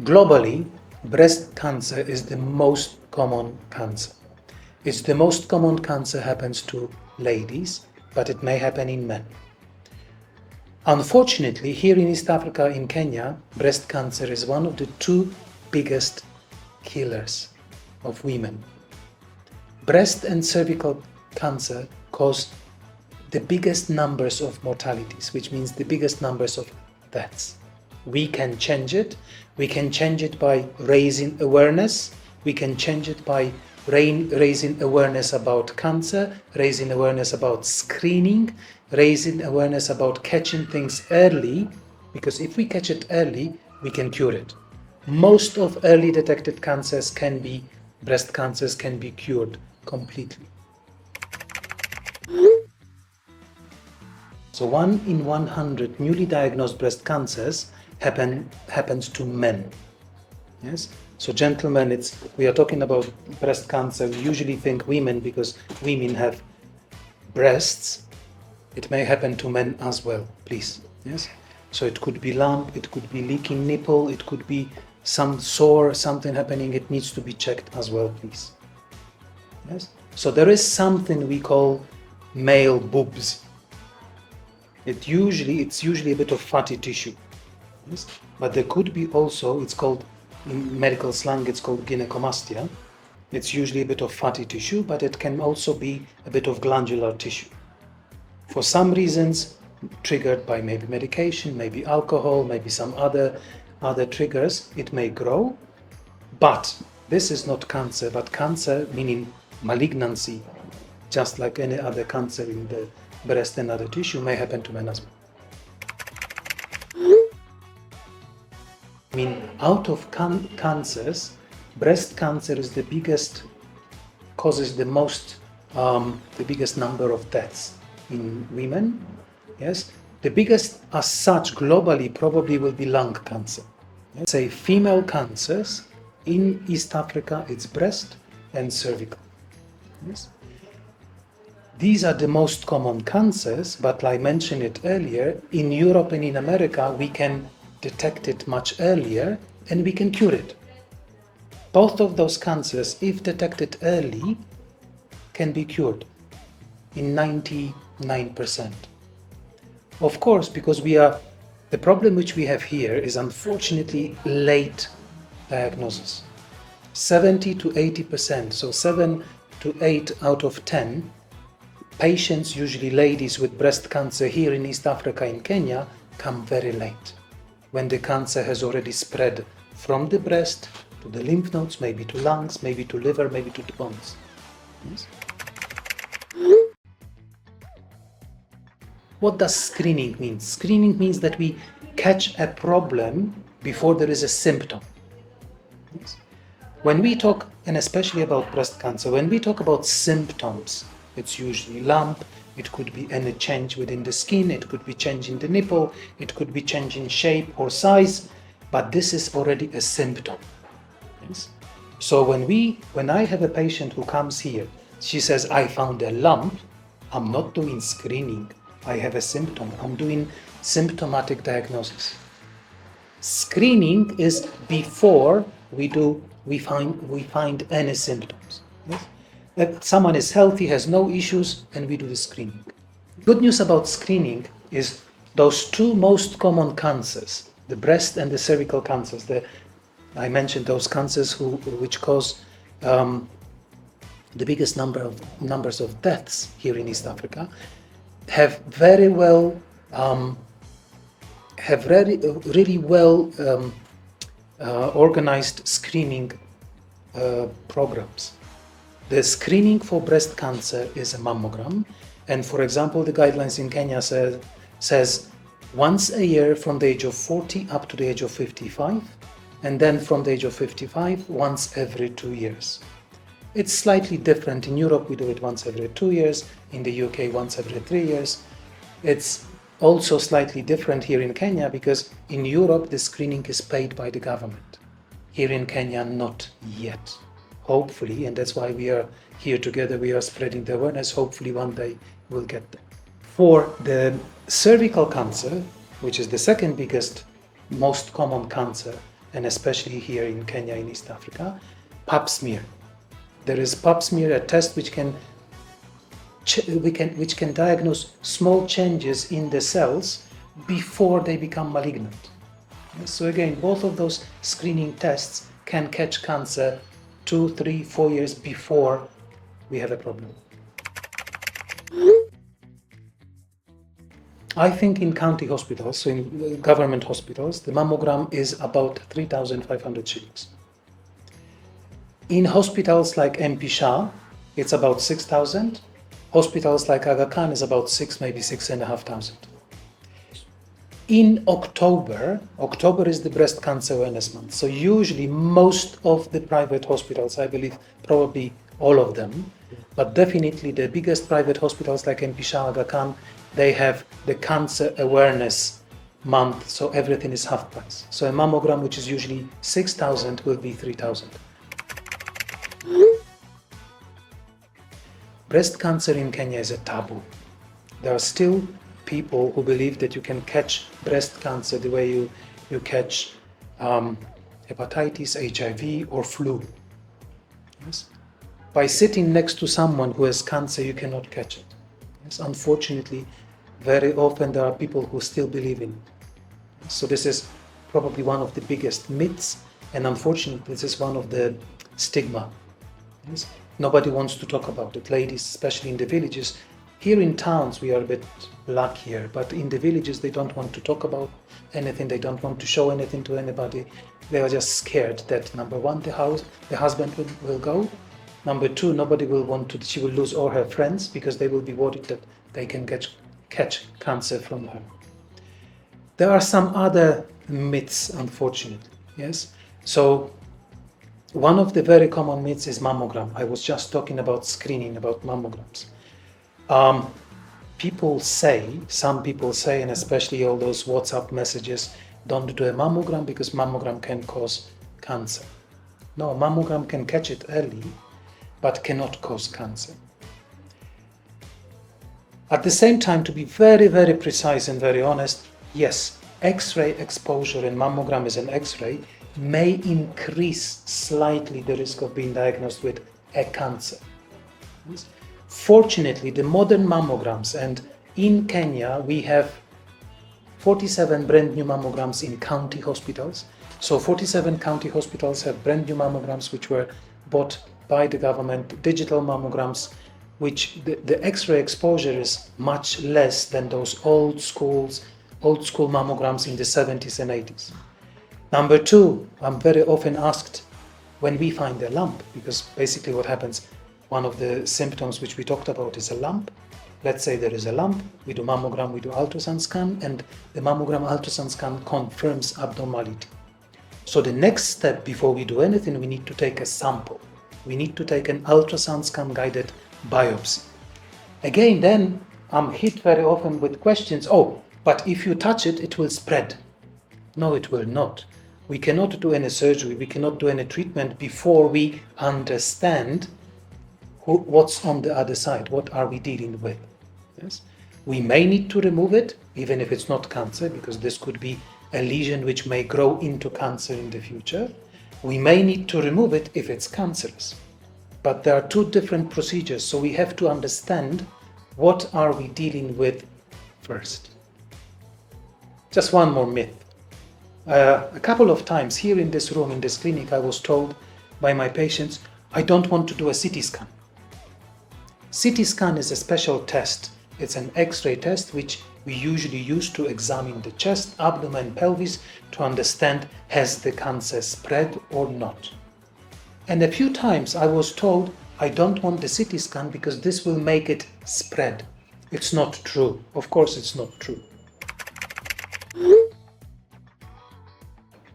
Globally, breast cancer is the most common cancer. It's the most common cancer happens to ladies, but it may happen in men. Unfortunately, here in East Africa, in Kenya, breast cancer is one of the two biggest killers of women. Breast and cervical cancer cause the biggest numbers of mortalities, which means the biggest numbers of deaths. We can change it. We can change it by raising awareness. We can change it by raising awareness about cancer, raising awareness about screening, raising awareness about catching things early, because if we catch it early, we can cure it. Most of early detected cancers breast cancers can be cured completely. So 1 in 100 newly diagnosed breast cancers happens to men. Yes. So gentlemen, we are talking about breast cancer. We usually think women because women have breasts. It may happen to men as well, please. Yes. So it could be lump, it could be leaking nipple, it could be some sore, something happening. It needs to be checked as well, please. Yes. So there is something we call male boobs. It's usually a bit of fatty tissue. Yes. But there could be also, it's called, in medical slang, it's called gynecomastia. It's usually a bit of fatty tissue, but it can also be a bit of glandular tissue. For some reasons, triggered by maybe medication, maybe alcohol, maybe some other triggers, it may grow. But this is not cancer, but cancer meaning malignancy, just like any other cancer in the breast and other tissue, may happen to men as well. I mean, out of cancers, breast cancer is the biggest, causes the biggest number of deaths in women. Yes, the biggest as such globally probably will be lung cancer. Let's say female cancers in East Africa, it's breast and cervical. Yes. These are the most common cancers, but like I mentioned it earlier, in Europe and in America, we can detect it much earlier and we can cure it. Both of those cancers, if detected early, can be cured in 99%. Of course, because the problem which we have here is unfortunately late diagnosis. 70 to 80%, so 7 to 8 out of 10 patients, usually ladies with breast cancer here in East Africa, in Kenya, come very late, when the cancer has already spread from the breast to the lymph nodes, maybe to lungs, maybe to liver, maybe to the bones. Yes. What does screening mean? Screening means that we catch a problem before there is a symptom. Yes. When we talk, and especially about breast cancer, when we talk about symptoms, it's usually lump, it could be any change within the skin, it could be change in the nipple, it could be change in shape or size, but this is already a symptom. Yes? So when I have a patient who comes here, she says, I found a lump, I'm not doing screening, I have a symptom, I'm doing symptomatic diagnosis. Screening is before we find any symptoms. Yes? That someone is healthy, has no issues, and we do the screening. Good news about screening is those two most common cancers, the breast and the cervical cancers, I mentioned those cancers which cause the biggest numbers of deaths here in East Africa, have really well organized screening programs. The screening for breast cancer is a mammogram, and for example, the guidelines in Kenya says once a year from the age of 40 up to the age of 55, and then from the age of 55, once every 2 years. It's slightly different. In Europe, we do it once every 2 years. In the UK, once every 3 years. It's also slightly different here in Kenya because in Europe, the screening is paid by the government. Here in Kenya, not yet. Hopefully, and that's why we are here together, we are spreading the awareness. Hopefully one day we'll get there. For the cervical cancer, which is the second biggest, most common cancer, and especially here in Kenya, in East Africa, pap smear. There is pap smear, a test which can diagnose small changes in the cells before they become malignant. So again, both of those screening tests can catch cancer 2, 3, 4 years before we have a problem. I think in county hospitals, so in government hospitals, the mammogram is about 3,500 shillings. In hospitals like MP Shah, it's about 6,000. Hospitals like Aga Khan is about 6, maybe 6,500. In October is the breast cancer awareness month. So usually most of the private hospitals, I believe probably all of them, but definitely the biggest private hospitals like MP Shah, Aga Khan, they have the cancer awareness month, so everything is half price. So a mammogram, which is usually 6,000, will be 3,000. Breast cancer in Kenya is a taboo. There are still people who believe that you can catch breast cancer the way you catch hepatitis, HIV, or flu. Yes? By sitting next to someone who has cancer, you cannot catch it. Yes? Unfortunately, very often there are people who still believe in it. So this is probably one of the biggest myths, and unfortunately, this is one of the stigma. Yes? Nobody wants to talk about it. Ladies, especially in the villages. Here in towns, we are a bit luckier, but in the villages, they don't want to talk about anything. They don't want to show anything to anybody. They are just scared that, number one, the husband will go. Number two, nobody will want to, she will lose all her friends because they will be worried that they can catch cancer from her. There are some other myths, unfortunately, yes? So, one of the very common myths is mammogram. I was just talking about screening, about mammograms. Some people say, and especially all those WhatsApp messages, don't do a mammogram because mammogram can cause cancer. No, mammogram can catch it early, but cannot cause cancer. At the same time, to be very, very precise and very honest, yes, X-ray exposure in mammogram as an X-ray may increase slightly the risk of being diagnosed with a cancer. Fortunately, the modern mammograms, and in Kenya we have 47 brand new mammograms in county hospitals. So 47 county hospitals have brand new mammograms which were bought by the government, digital mammograms, which the X-ray exposure is much less than those old school mammograms in the 70s and 80s. Number two, I'm very often asked when we find a lump, because basically what happens, one of the symptoms which we talked about is a lump. Let's say there is a lump, we do mammogram, we do ultrasound scan, and the mammogram ultrasound scan confirms abnormality. So the next step before we do anything, we need to take a sample. We need to take an ultrasound scan guided biopsy. Again, then I'm hit very often with questions, but if you touch it, it will spread. No, it will not. We cannot do any surgery, we cannot do any treatment before we understand what's on the other side, what are we dealing with. Yes? We may need to remove it, even if it's not cancer, because this could be a lesion which may grow into cancer in the future. We may need to remove it if it's cancerous. But there are two different procedures, so we have to understand what are we dealing with first. Just one more myth. A couple of times here in this room, in this clinic, I was told by my patients, I don't want to do a CT scan. CT scan is a special test. It's an X-ray test which we usually use to examine the chest, abdomen, pelvis to understand has the cancer spread or not. And a few times I was told I don't want the CT scan because this will make it spread. It's not true. Of course it's not true.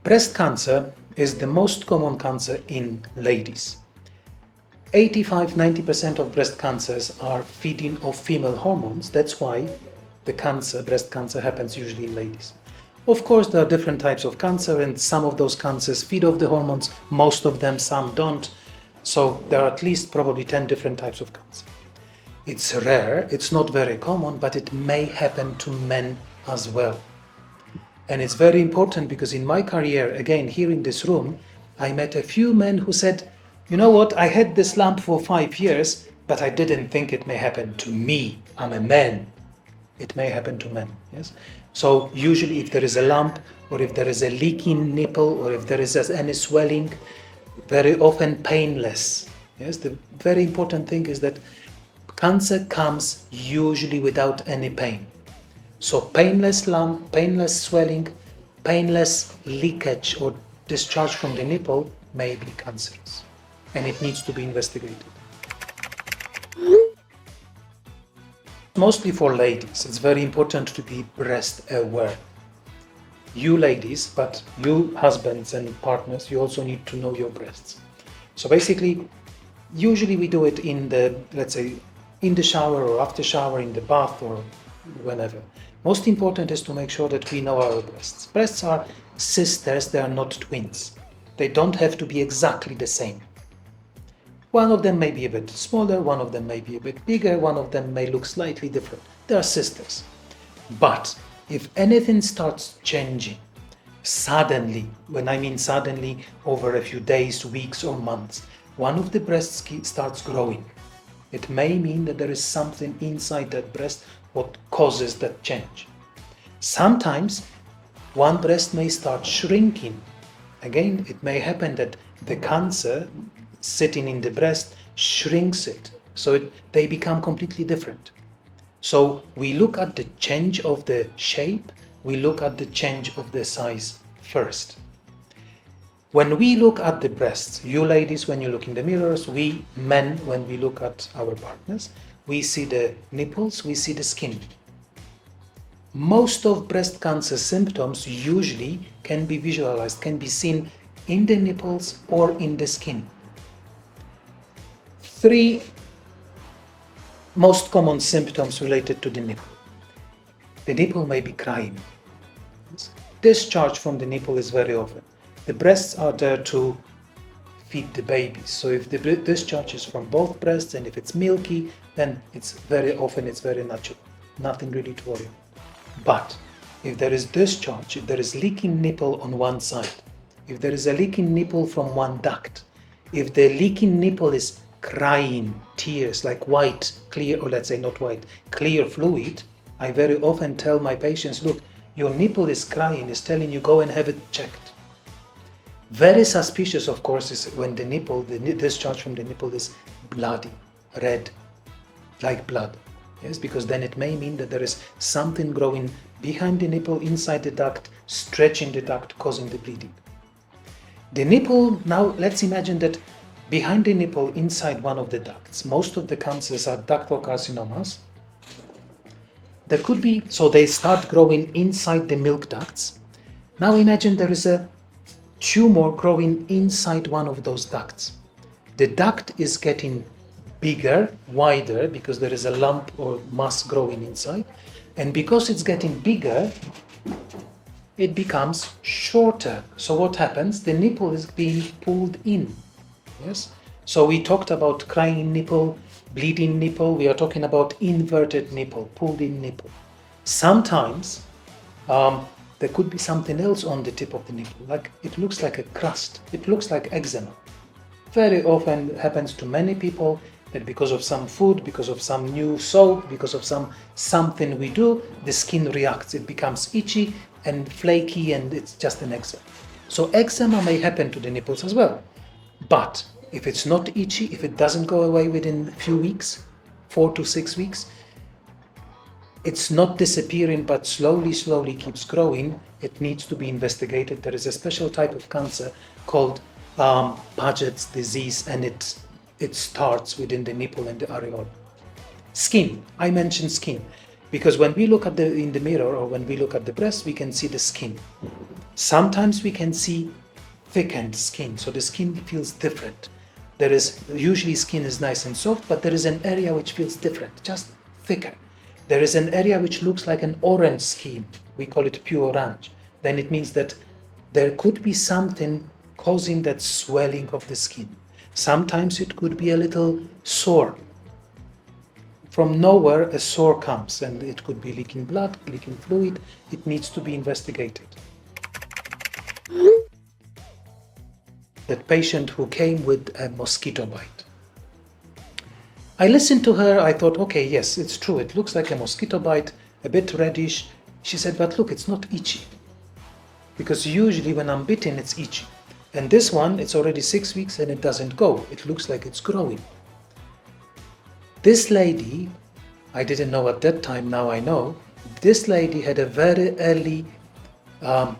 Breast cancer is the most common cancer in ladies. 85-90% of breast cancers are feeding off female hormones. That's why breast cancer happens usually in ladies. Of course, there are different types of cancer, and some of those cancers feed off the hormones, most of them, some don't. So there are at least probably 10 different types of cancer. It's rare, it's not very common, but it may happen to men as well. And it's very important because in my career, again, here in this room, I met a few men who said, you know what, I had this lump for 5 years, but I didn't think it may happen to me. I'm a man. It may happen to men, yes? So usually if there is a lump, or if there is a leaking nipple, or if there is any swelling, very often painless. Yes, the very important thing is that cancer comes usually without any pain. So painless lump, painless swelling, painless leakage or discharge from the nipple may be cancerous, and it needs to be investigated. Mostly for ladies, it's very important to be breast aware. You ladies, but you husbands and partners, you also need to know your breasts. So basically, usually we do it in the, let's say, in the shower or after shower, in the bath or whenever. Most important is to make sure that we know our breasts. Breasts are sisters, they are not twins. They don't have to be exactly the same. One of them may be a bit smaller, one of them may be a bit bigger, one of them may look slightly different. They are sisters. But if anything starts changing suddenly, when I mean suddenly, over a few days, weeks or months, one of the breasts starts growing. It may mean that there is something inside that breast what causes that change. Sometimes one breast may start shrinking. Again, it may happen that the cancer sitting in the breast shrinks it, so they become completely different. So we look at the change of the shape, we look at the change of the size first. When we look at the breasts, you ladies, when you look in the mirrors, we men, when we look at our partners, we see the nipples, we see the skin. Most of breast cancer symptoms usually can be visualized, can be seen in the nipples or in the skin. 3 most common symptoms related to the nipple. The nipple may be crying. Discharge from the nipple is very often. The breasts are there to feed the babies. So if the discharge is from both breasts and if it's milky, then it's very natural. Nothing really to worry about. But if there is discharge, if there is leaking nipple on one side, if there is a leaking nipple from one duct, if the leaking nipple is crying tears like white, clear, or let's say not white, clear fluid, I very often tell my patients, look, your nipple is crying, is telling you go and have it checked. Very suspicious, of course, is when the nipple, the discharge from the nipple is bloody, red, like blood. Yes, because then it may mean that there is something growing behind the nipple, inside the duct, stretching the duct, causing the bleeding. The nipple, now let's imagine that behind the nipple, inside one of the ducts, most of the cancers are ductal carcinomas. There could be, so they start growing inside the milk ducts. Now imagine there is a tumor growing inside one of those ducts. The duct is getting bigger, wider, because there is a lump or mass growing inside. And because it's getting bigger, it becomes shorter. So what happens? The nipple is being pulled in. Yes. So we talked about crying nipple, bleeding nipple. We are talking about inverted nipple, pulled in nipple. Sometimes there could be something else on the tip of the nipple, like it looks like a crust. It looks like eczema. Very often happens to many people that because of some food, because of some new soap, because of something we do, the skin reacts. It becomes itchy and flaky, and it's just an eczema. So eczema may happen to the nipples as well. But if it's not itchy, if it doesn't go away within a few weeks, 4 to 6 weeks, it's not disappearing but slowly keeps growing, it needs to be investigated. There is a special type of cancer called Paget's disease, and it starts within the nipple and the areola. Skin, I mentioned skin, because when we look in the mirror or when we look at the breast, we can see the skin. Sometimes we can see thickened skin, so the skin feels different. There is, usually skin is nice and soft, but there is an area which feels different, just thicker. There is an area which looks like an orange skin, we call it pure orange. Then it means that there could be something causing that swelling of the skin. Sometimes it could be a little sore. from nowhere a sore comes, and it could be leaking blood, leaking fluid. It needs to be investigated. That patient who came with a mosquito bite. I listened to her, I thought, okay, yes, it's true, it looks like a mosquito bite, a bit reddish. She said, but look, it's not itchy. Because usually when I'm bitten, it's itchy. And this one, it's already 6 weeks and it doesn't go. It looks like it's growing. This lady, I didn't know at that time, now I know, this lady had a very early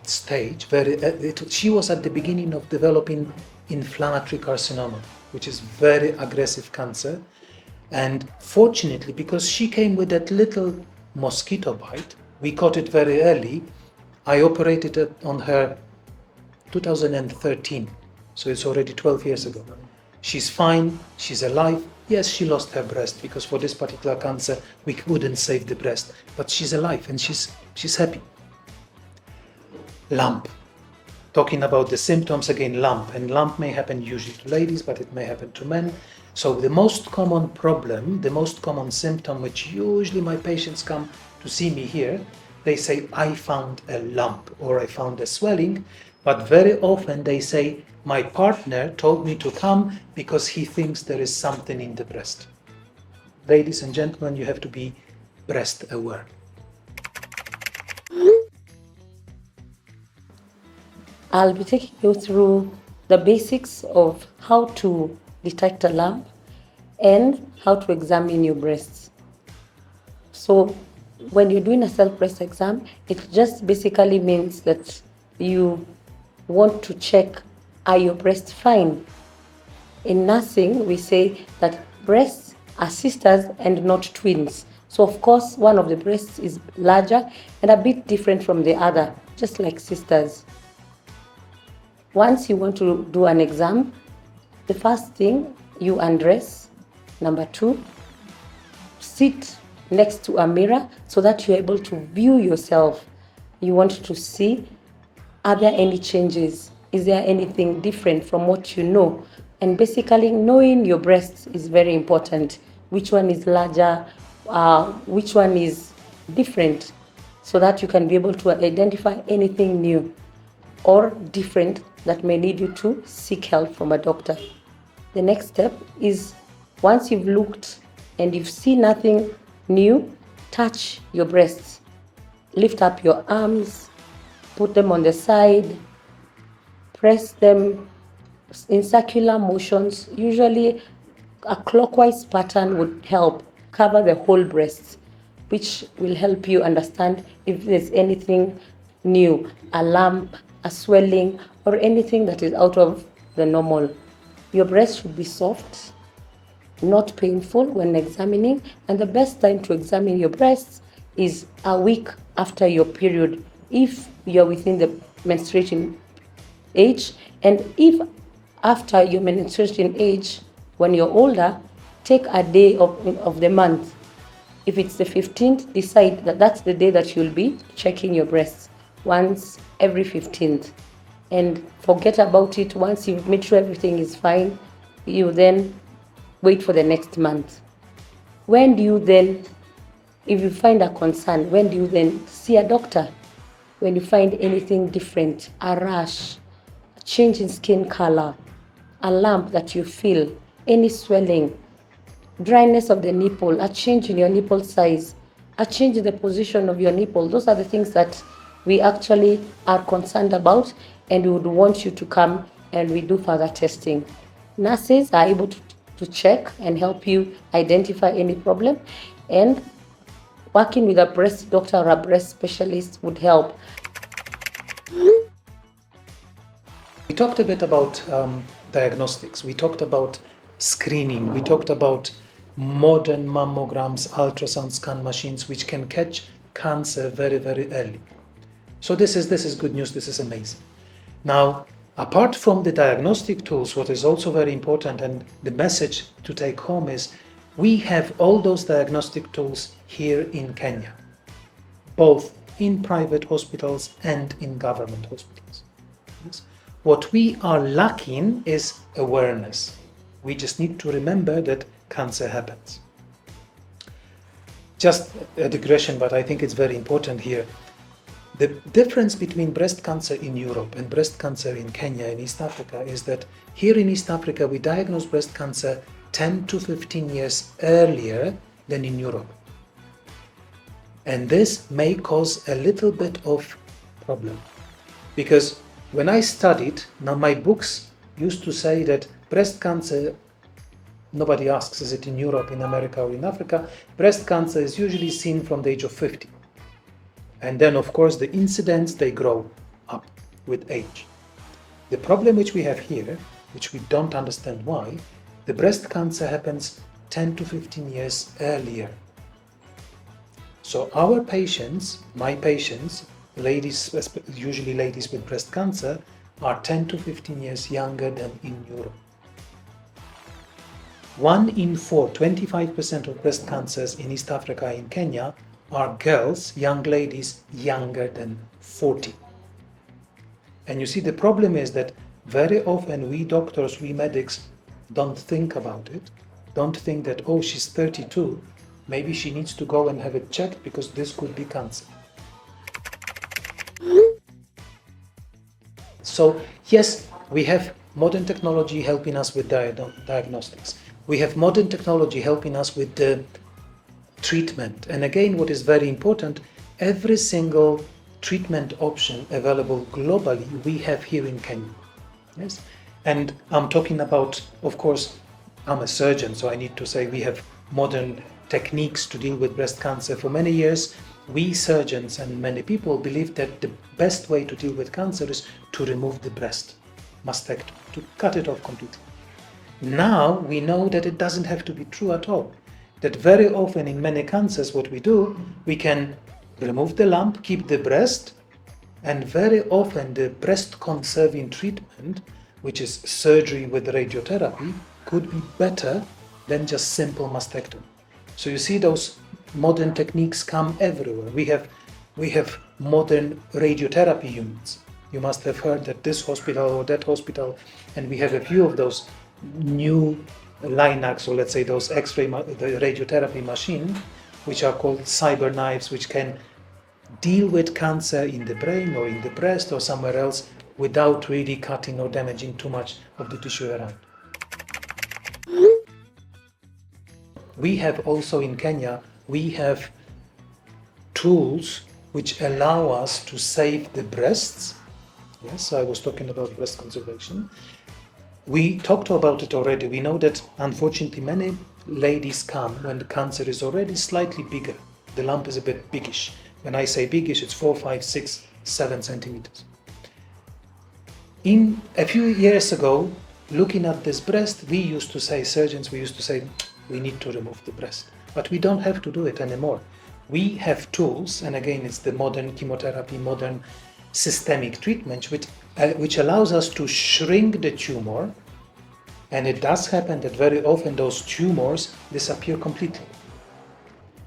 stage. She was at the beginning of developing inflammatory carcinoma, which is very aggressive cancer. And fortunately, because she came with that little mosquito bite, we caught it very early. I operated it on her 2013, so it's already 12 years ago. She's fine, she's alive. Yes, she lost her breast because for this particular cancer, we couldn't save the breast, but she's alive and she's happy. Lump. Talking about the symptoms again, lump. And lump may happen usually to ladies, but it may happen to men. So the most common problem, the most common symptom, which usually my patients come to see me here, they say, I found a lump or I found a swelling, but very often they say, my partner told me to come because he thinks there is something in the breast. Ladies and gentlemen, you have to be breast aware. I'll be taking you through the basics of how to detect a lump and how to examine your breasts. So when you're doing a self-breast exam, it just basically means that you want to check, are your breasts fine? In nursing, we say that breasts are sisters and not twins. So of course, one of the breasts is larger and a bit different from the other, just like sisters. Once you want to do an exam, the first thing, you undress. Number 2, sit next to a mirror so that you're able to view yourself. You want to see, are there any changes? Is there anything different from what you know? And basically, knowing your breasts is very important. Which one is larger? Which one is different? So that you can be able to identify anything new or different that may need you to seek help from a doctor. The next step is, once you've looked and you've seen nothing new, touch your breasts. Lift up your arms, put them on the side, press them in circular motions. Usually a clockwise pattern would help cover the whole breast, which will help you understand if there's anything new, a lump, a swelling, or anything that is out of the normal. Your breast should be soft, not painful when examining, and the best time to examine your breasts is a week after your period, if you're within the menstruating age, and if after your menstruating age, when you're older, take a day of the month. If it's the 15th, decide that that's the day that you'll be checking your breasts, once every 15th. And forget about it. Once you've made sure everything is fine, you then wait for the next month. When do you then, if you find a concern, when do you then see a doctor? When you find anything different, a rash, a change in skin color, a lump that you feel, any swelling, dryness of the nipple, a change in your nipple size, a change in the position of your nipple. Those are the things that we actually are concerned about, and we would want you to come and we do further testing. Nurses are able to check and help you identify any problem, and working with a breast doctor or a breast specialist would help. We talked a bit about diagnostics. We talked about screening. We talked about modern mammograms, ultrasound scan machines, which can catch cancer very, very early. So this is good news. This is amazing. Now, apart from the diagnostic tools, what is also very important, and the message to take home is, we have all those diagnostic tools here in Kenya, both in private hospitals and in government hospitals. Yes. What we are lacking is awareness. We just need to remember that cancer happens. just a digression, but I think it's very important here. The difference between breast cancer in Europe and breast cancer in Kenya and East Africa is that here in East Africa we diagnose breast cancer 10 to 15 years earlier than in Europe. And this may cause a little bit of problem. Because when I studied, now my books used to say that breast cancer, nobody asks, is it in Europe, in America, or in Africa? Breast cancer is usually seen from the age of 50. And then, of course, the incidence, they grow up with age. The problem which we have here, which we don't understand why, the breast cancer happens 10 to 15 years earlier. So our patients, my patients, ladies, usually ladies with breast cancer, are 10 to 15 years younger than in Europe. 1 in 4, 25% of breast cancers in East Africa, in Kenya, are girls, young ladies, younger than 40. And you see, the problem is that very often we doctors, we medics, don't think about it, don't think that, oh, she's 32, maybe she needs to go and have it checked because this could be cancer. So yes, we have modern technology helping us with diagnostics. We have modern technology helping us with the treatment. And again, what is very important, every single treatment option available globally, we have here in Kenya. Yes, and I'm talking about, of course, I'm a surgeon, so I need to say we have modern techniques to deal with breast cancer. For many years, we surgeons and many people believe that the best way to deal with cancer is to remove the breast, mastectomy, to cut it off completely. Now we know that it doesn't have to be true at all. That very often in many cancers, what we do, we can remove the lump, keep the breast, and very often the breast conserving treatment, which is surgery with radiotherapy, could be better than just simple mastectomy. So you see those modern techniques come everywhere. We have modern radiotherapy units. You must have heard that this hospital or that hospital, and we have a few of those new Linacs, or let's say those X-ray, the radiotherapy machine, which are called cyber knives, which can deal with cancer in the brain or in the breast or somewhere else without really cutting or damaging too much of the tissue around. We have also in Kenya, we have tools which allow us to save the breasts. Yes, I was talking about breast conservation. We talked about it already. We know that unfortunately many ladies come when the cancer is already slightly bigger. The lump is a bit biggish. When I say biggish, it's 4, 5, 6, 7 centimeters. In a few years ago, looking at this breast, we used to say, surgeons, we used to say, we need to remove the breast. But we don't have to do it anymore. We have tools, and again, it's the modern chemotherapy, modern systemic treatment, which allows us to shrink the tumor. And it does happen that very often those tumors disappear completely.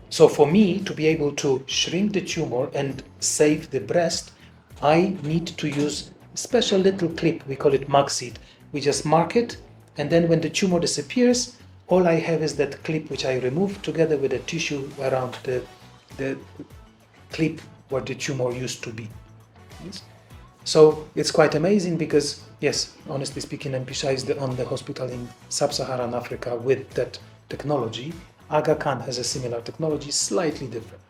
So for me to be able to shrink the tumor and save the breast, I need to use a special little clip, we call it Maxid. We just mark it, and then when the tumor disappears, all I have is that clip which I remove together with the tissue around the clip where the tumor used to be. Yes? So it's quite amazing because, yes, honestly speaking, MPSHA is the only hospital in sub-Saharan Africa with that technology. Aga Khan has a similar technology, slightly different.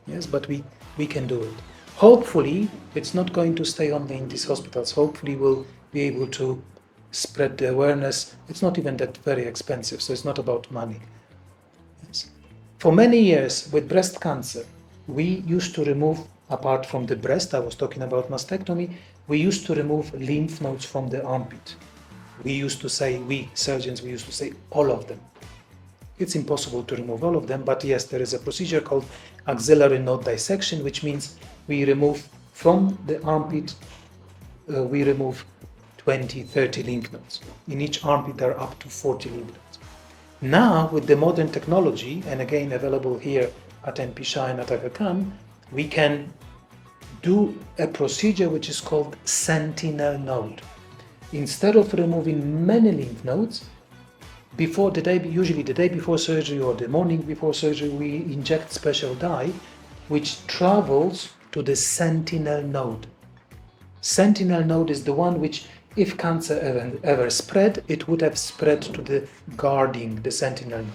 Yes, but we can do it. Hopefully, it's not going to stay only in these hospitals. Hopefully, we'll be able to spread the awareness. It's not even that very expensive, so it's not about money. Yes. For many years with breast cancer, we used to remove, apart from the breast, I was talking about mastectomy, we used to remove lymph nodes from the armpit. We used to say, we surgeons, we used to say all of them. It's impossible to remove all of them, but yes, there is a procedure called axillary node dissection, which means we remove from the armpit, we remove 20, 30 lymph nodes. In each armpit, there are up to 40 lymph nodes. Now, with the modern technology, and again available here at MPSHA and at Aga Khan, we can do a procedure which is called sentinel node. Instead of removing many lymph nodes, usually the day before surgery or the morning before surgery, we inject special dye, which travels to the sentinel node. Sentinel node is the one which, if cancer ever spread, it would have spread to the guarding, the sentinel node.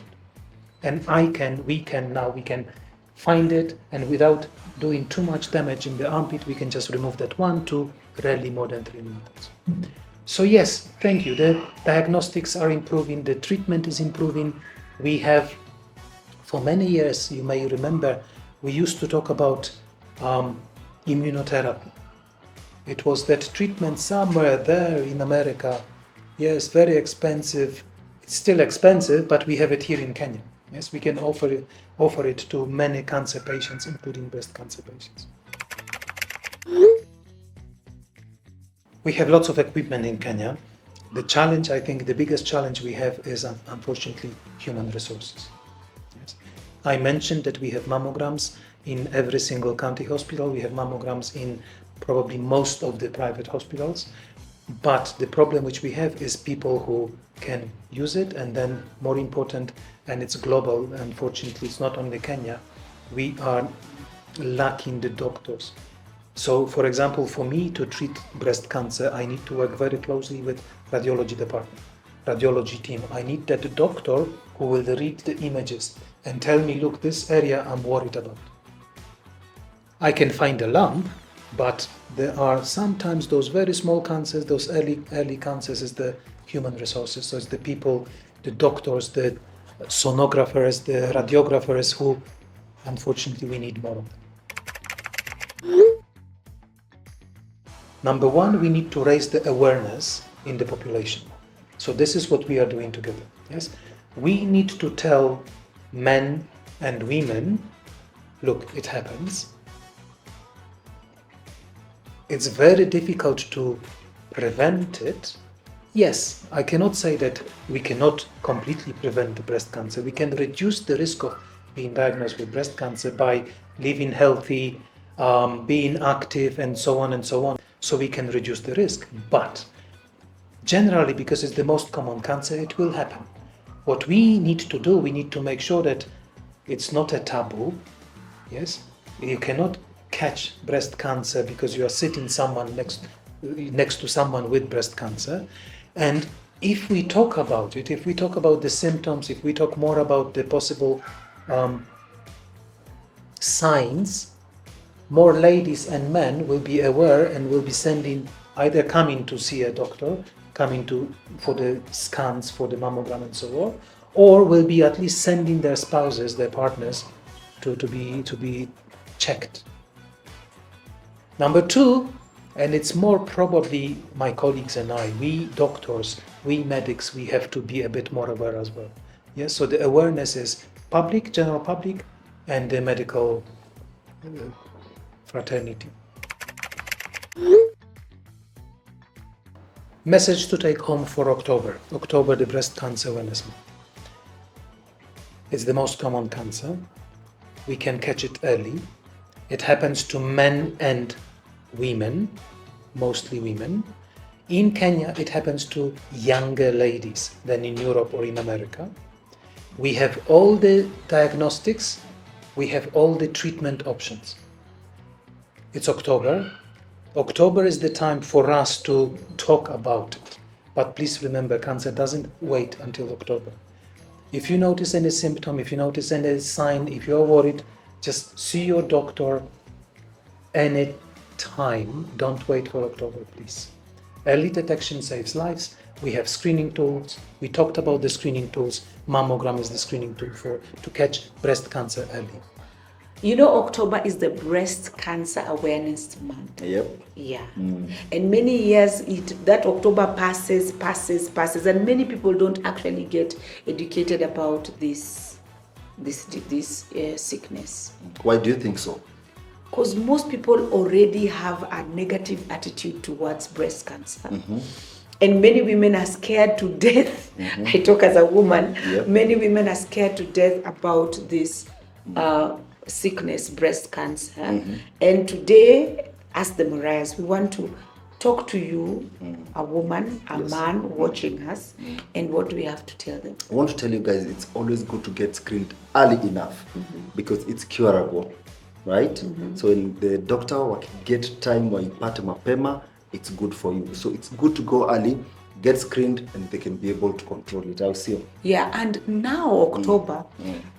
And we can find it, and without doing too much damage in the armpit, we can just remove that 1, 2, rarely more than 3 millimeters. So yes, thank you. The diagnostics are improving, the treatment is improving. We have, for many years, you may remember, we used to talk about immunotherapy. It was that treatment somewhere there in America. Yes, very expensive. It's still expensive, but we have it here in Kenya. Yes, we can offer it to many cancer patients, including breast cancer patients. We have lots of equipment in Kenya. The challenge, I think, the biggest challenge we have is, unfortunately, human resources. Yes. I mentioned that we have mammograms in every single county hospital. We have mammograms in probably most of the private hospitals. But the problem which we have is people who can use it, and then more important, and it's global, unfortunately, it's not only Kenya, we are lacking the doctors. So, for example, for me to treat breast cancer, I need to work very closely with radiology department, radiology team. I need that doctor who will read the images and tell me, look, this area I'm worried about. I can find a lump, but there are sometimes those very small cancers, those early cancers is the human resources. So it's the people, the doctors, the sonographers, the radiographers who, unfortunately, we need more of them. Number one, we need to raise the awareness in the population. So this is what we are doing together. Yes, we need to tell men and women, look, it happens. It's very difficult to prevent it. Yes, I cannot say that we cannot completely prevent the breast cancer. We can reduce the risk of being diagnosed with breast cancer by living healthy, being active, and so on and so on. So we can reduce the risk. But generally, because it's the most common cancer, it will happen. What we need to do, we need to make sure that it's not a taboo. Yes, you cannot catch breast cancer because you are sitting someone next to someone with breast cancer. And if we talk about it, if we talk about the symptoms, if we talk more about the possible signs, more ladies and men will be aware and will be either coming to see a doctor, for the scans, for the mammogram and so on, or will be at least sending their spouses, their partners, to be checked. Number two, and it's more probably my colleagues and I, we doctors, we medics, we have to be a bit more aware as well. Yes, so the awareness is public, general public, and the medical fraternity. Message to take home for October. October, the breast cancer awareness month. It's the most common cancer. We can catch it early. It happens to men and women, mostly women. In Kenya, it happens to younger ladies than in Europe or in America. We have all the diagnostics. We have all the treatment options. It's October. October is the time for us to talk about it. But please remember, cancer doesn't wait until October. If you notice any symptom, if you notice any sign, if you're worried, just see your doctor any time. Don't wait for October, please. Early detection saves lives. We have screening tools. We talked about the screening tools. Mammogram is the screening tool to catch breast cancer early. You know, October is the breast cancer awareness month. Yep. Yeah. And many years that October passes, and many people don't actually get educated about this sickness. Why do you think so? Because most people already have a negative attitude towards breast cancer. And many women are scared to death. I talk as a woman. Yep. Many women are scared to death about this sickness, breast cancer. And today, as the Marias, we want to talk to you, a woman, a man watching us, and what do we have to tell them? I want to tell you guys, it's always good to get screened early enough because it's curable, right? So when the doctor get time waipate mapema, it's good for you. So it's good to go early, get screened, and they can be able to control it. I'll see you. Yeah, and now October,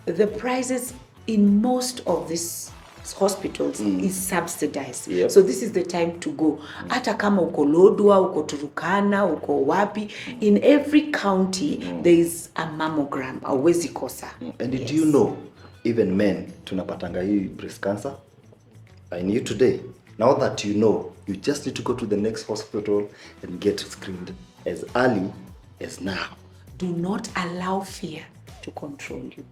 the prices in most of these hospitals is subsidized. Yep. So this is the time to go. Hata kama uko Lodwar, uko Turukana, uko wapi, in every county there is a mammogram, hauwezi kosa. And did you know, even men tunapatanga hii breast cancer? I knew today. Now that you know, you just need to go to the next hospital and get screened as early as now. Do not allow fear to control you.